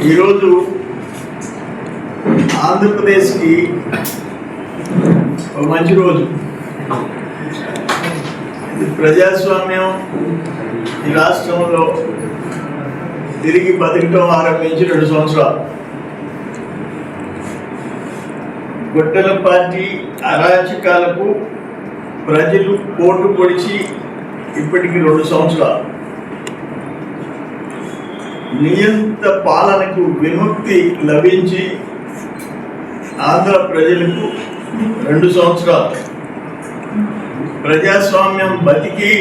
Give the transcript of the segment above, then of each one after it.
ఈరోజు ఆంధ్రప్రదేశ్కి ఒక మంచి రోజు. ప్రజాస్వామ్యం ఈ రాష్ట్రంలో తిరిగి బతకటం ఆరంభించి 2 సంవత్సరాలు. గొడ్డల పార్టీ అరాచకాలకు ప్రజలు పోటు పొడిచి ఇప్పటికి 2 సంవత్సరాలు. నియంత పాలనకు విముక్తి లభించి ఆంధ్ర ప్రజలకు 2 సంవత్సరాలు. ప్రజాస్వామ్యం బతికి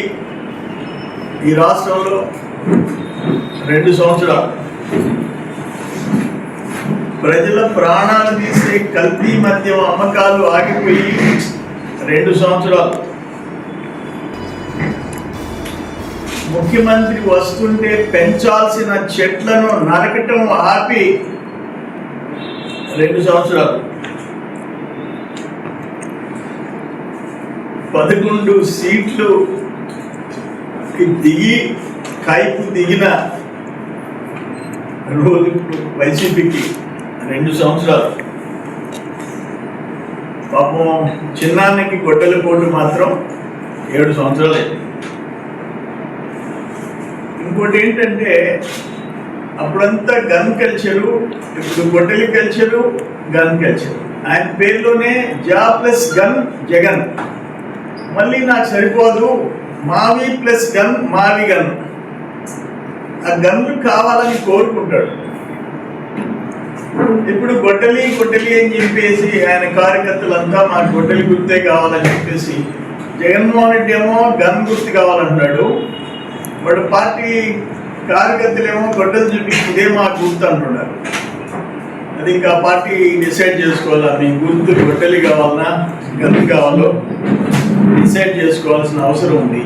ఈ రాష్ట్రంలో 2 సంవత్సరాలు. ప్రజల ప్రాణాలు తీసే కల్తీ మద్యం అమ్మకాలు ఆగిపోయి 2 సంవత్సరాలు. ముఖ్యమంత్రి వస్తుంటే పెంచాల్సిన చెట్లను నరకటం ఆపి 2 సంవత్సరాలు. 11 సీట్లు దిగి కైపు దిగిన రోజు వైసీపీకి 2 సంవత్సరాలు. పాపం చిన్నానికి గొడ్డల పోటు మాత్రం 7 సంవత్సరాలే. ఇంకోటి ఏంటంటే అప్పుడంతా గన్ కల్చరు, ఇప్పుడు గొడ్డలి కల్చరు, గన్ కల్చరు. ఆయన పేరులోనే జాబ్ ప్లస్ గన్ జగన్. మళ్ళీ నాకు సరిపోదు, మావి ప్లస్ గన్ మావి గన్. ఆ గన్లు కావాలని కోరుకుంటాడు. ఇప్పుడు గొడ్డలి గొడ్డలి అని చెప్పేసి ఆయన కార్యకర్తలంతా మాకు గొడ్డలి గుర్తే కావాలని చెప్పేసి, జగన్మోహన్ రెడ్డి ఏమో గన్ గుర్తు కావాలంటున్నాడు. వాడు పార్టీ కార్యకర్తలేమో గొడ్డలు చూపించి ఇదే మాకు గుర్తు అంటున్నారు. అది ఇంకా పార్టీ డిసైడ్ చేసుకోవాలా, మీ గుర్తు గొడ్డలి కావాలన్నా గన్ కావాలో డిసైడ్ చేసుకోవాల్సిన అవసరం ఉంది.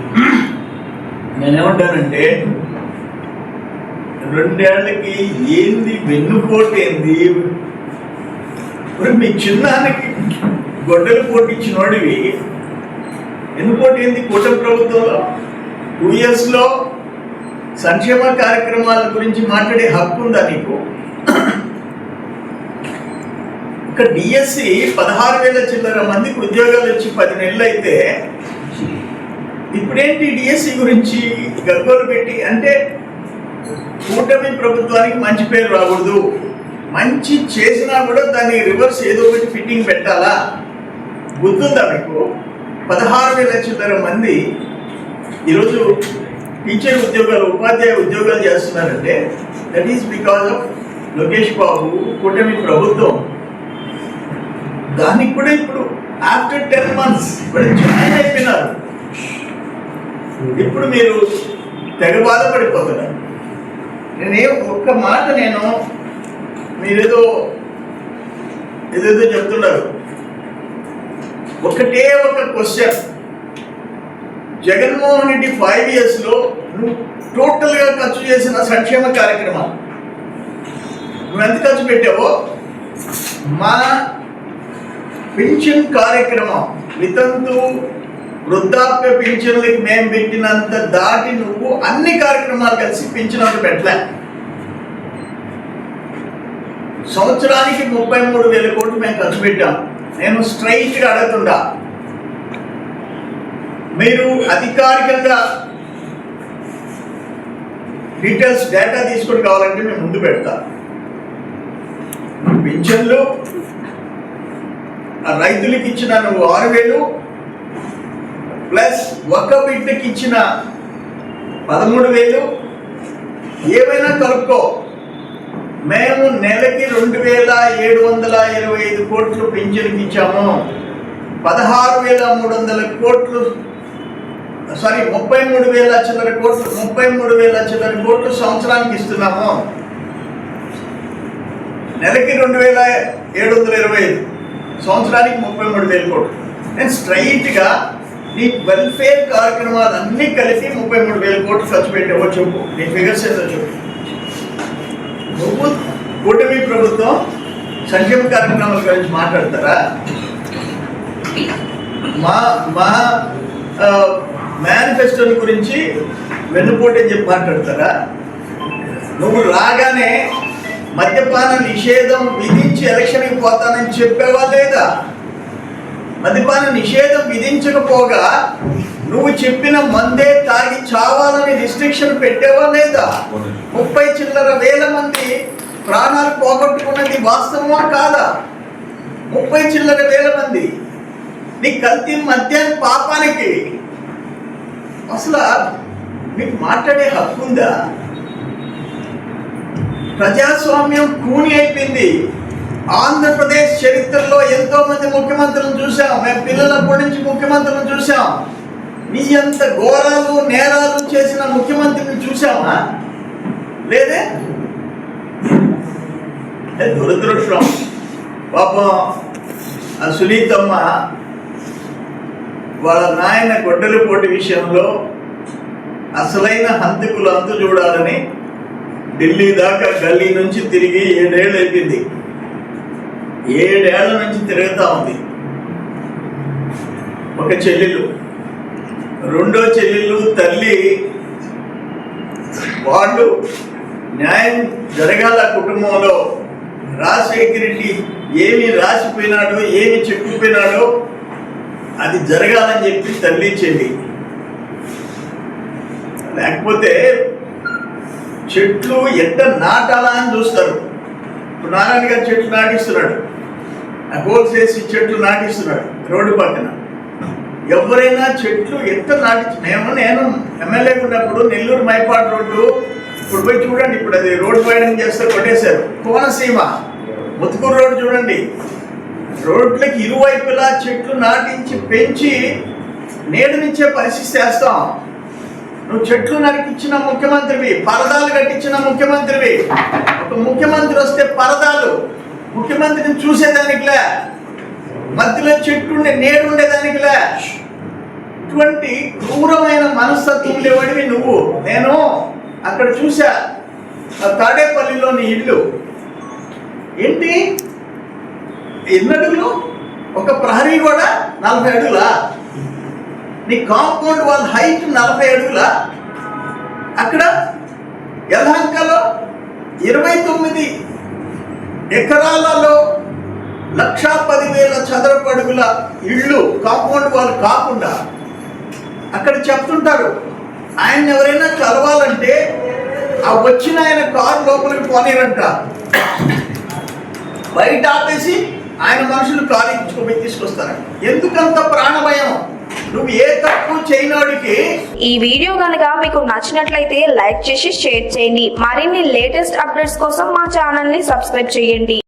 నేనేమంటానంటే 2 ఏళ్లకి ఏంది వెన్నుపోటు ఏంది? ఇప్పుడు మీ చిన్నానికి గొడ్డలు పోటీ ఇచ్చిన వాడివి వెన్నుపోటు ఏంది? కూటమి ప్రభుత్వంలో 2 yearsలో సంక్షేమ కార్యక్రమాల గురించి మాట్లాడే హక్కు ఉందా నీకు? ఇక్కడ డిఎస్సి 16,000 చిల్లర మందికి ఉద్యోగాలు వచ్చి 10 నెలలు అయితే ఇప్పుడేంటి డిఎస్సి గురించి గగ్గోలు పెట్టి? అంటే కూటమి ప్రభుత్వానికి మంచి పేరు రాకూడదు, మంచి చేసినా కూడా దాన్ని రివర్స్ ఏదో ఒకటి ఫిట్టింగ్ పెట్టాలా? గుర్తుందా మీకు? 16,000 చిల్లర మంది ఈరోజు టీచర్ ఉద్యోగాలు, ఉపాధ్యాయ ఉద్యోగాలు చేస్తున్నారంటే that is because of Lokesh Babu, కూటమి ప్రభుత్వం. దానికి కూడా ఇప్పుడు ఆఫ్టర్ 10 months జాయిన్ అయిపోయినారు. ఇప్పుడు మీరు తెగ బాధపడిపోతున్నారు. ఒక్క మాట మీరేదో ఏదేదో చెప్తున్నారు. ఒకటే ఒక క్వశ్చన్, జగన్మోహన్ రెడ్డి 5 yearsలో నువ్వు టోటల్గా ఖర్చు చేసిన సంక్షేమ కార్యక్రమాలు నువ్వు ఎంత ఖర్చు పెట్టావో, మా పింఛన్ కార్యక్రమం, వితంతు వృద్ధాప్య పింఛన్లకి మేము పెట్టినంత దాటి నువ్వు అన్ని కార్యక్రమాలు కలిసి పింఛనంత పెట్టలే. సంవత్సరానికి 33,000 కోట్లు మేము ఖర్చు పెట్టాం. నేను స్ట్రైట్గా అడుగుతుండా, మీరు అధికారికంగా డీటెయిల్స్ డేటా తీసుకొని కావాలంటే మేము ముందు పెడతాం. పింఛన్లు రైతులకి ఇచ్చిన నువ్వు 6,000 ప్లస్ ఒక బిడ్డకి ఇచ్చిన 13,000 ఏమైనా కలుపుకో. మేము నెలకి 2,725 కోట్లు పింఛన్కి ఇచ్చాము. 16,300 కోట్లు 33,000 చిల్లర కోట్లు 33,000 చిల్లర కోట్లు సంవత్సరానికి ఇస్తున్నాము. నెలకి 2,725, సంవత్సరానికి 33,000 కోట్లు. నేను స్ట్రైట్గా నీ వెల్ఫేర్ కార్యక్రమాలు అన్నీ కలిపి 33,000 కోట్లు ఖర్చు పెట్టావో చెప్పు, నీ ఫిగర్స్ ఏదో చెప్పు. నువ్వు కూటమి ప్రభుత్వం సంక్షేమ కార్యక్రమాల గురించి మాట్లాడతారా? మా మేనిఫెస్టో గురించి వెన్నుపోటు అని చెప్పి మాట్లాడతారా? నువ్వు రాగానే మద్యపాన నిషేధం విధించి ఎలక్షన్కి పోతానని చెప్పావా లేదా? మద్యపాన నిషేధం విధించకపోగా నువ్వు చెప్పిన మందే తాగి చావాలని రిస్ట్రిక్షన్ పెట్టావా లేదా? 30 చిల్లర వేల మంది ప్రాణాలు పోగొట్టుకున్నది వాస్తవమా కాదా? 30 చిల్లర వేల మంది నీ కల్తీ మద్యాన్ని పాపానికి అసలు మీకు మాట్లాడే హక్కు ఉందా? ప్రజాస్వామ్యం కూని అయిపోయింది. ఆంధ్రప్రదేశ్ చరిత్రలో ఎంతో మంది ముఖ్యమంత్రులను చూసాం. మేము పిల్లలప్పటి నుంచి ముఖ్యమంత్రులను చూసాం. నీ అంత ఘోరాలు నేరాలు చేసిన ముఖ్యమంత్రిని చూసామా? లేదే. దురదృష్టం. పాపం ఆ సునీతమ్మ వాళ్ళ నాయన గొడ్డలి పోటీ విషయంలో అసలైన హంతకులు అంతు చూడాలని ఢిల్లీ దాకా గల్లీ నుంచి తిరిగి 7 ఏళ్ళు అయిపోయింది. 7 ఏళ్ల నుంచి తిరుగుతూ ఉంది. ఒక చెల్లెలు, రెండో చెల్లెలు తల్లి, వాళ్ళు న్యాయం జరగాల కుటుంబంలో. రాజశేఖర రెడ్డి ఏమి రాసిపోయినాడో ఏమి చెప్పిపోయినాడో అది జరగాలని చెప్పి తల్లి చెల్లి. లేకపోతే చెట్లు ఎంత నాటాలా అని చూస్తారు. ఇప్పుడు నారాయణ గారు చెట్లు నాటిస్తున్నాడు, హోల్స్ వేసి చెట్లు నాటిస్తున్నాడు రోడ్డు పక్కన. ఎవరైనా చెట్లు ఎంత నేను ఎమ్మెల్యే ఉన్నప్పుడు నెల్లూరు మైపాడు రోడ్డు ఇప్పుడు పోయి చూడండి. ఇప్పుడు అది రోడ్డు వైడనింగ్ చేస్తే కొట్టేశారు. కోనసీమ ముత్తుకూరు రోడ్డు చూడండి. రోడ్లకి ఇరువైపులా చెట్లు నాటించి పెంచి నీడనిచ్చే పరిస్థితి చేస్తాం. నువ్వు చెట్లు నరికిచ్చిన ముఖ్యమంత్రివి, పరదాలు కట్టించిన ముఖ్యమంత్రివి. ఒక ముఖ్యమంత్రి వస్తే పరదాలు, ముఖ్యమంత్రిని చూసేదానికిలే, మధ్యలో చెట్టు నీడు ఉండేదానికిలే. ఇటువంటి క్రూరమైన మనస్తత్వం లేవడివి నువ్వు. నేను అక్కడ చూసా తాడేపల్లిలోని ఇల్లు ఏంటి, ఎన్ని అడుగులు? ఒక ప్రహరీ కూడా 40 అడుగులా? నీ కాంపౌండ్ వాళ్ళ హైట్ 40 అడుగులా? అక్కడ యలహంకలో 29 ఎకరాలలో 1,10,000 చదరపు అడుగుల ఇళ్ళు కాంపౌండ్ వాళ్ళు కాకుండా అక్కడ చెప్తుంటారు. ఆయన ఎవరైనా కలవాలంటే ఆ వచ్చిన ఆయన కారు లోపలికి పోనీరంట, బయట ఆపేసి ఆయన మనుషులు కారు ఇచ్చుకోపోయి తీసుకొస్తారు. ఎందుకంత ప్రాణభయం? నువ్వు ఏ తప్పు చేయనోడికి. ఈ వీడియో కనుక మీకు నచ్చినట్లయితే లైక్ చేసి షేర్ చేయండి. మరిన్ని లేటెస్ట్ అప్డేట్స్ కోసం మా ఛానల్ ని సబ్స్క్రైబ్ చేయండి.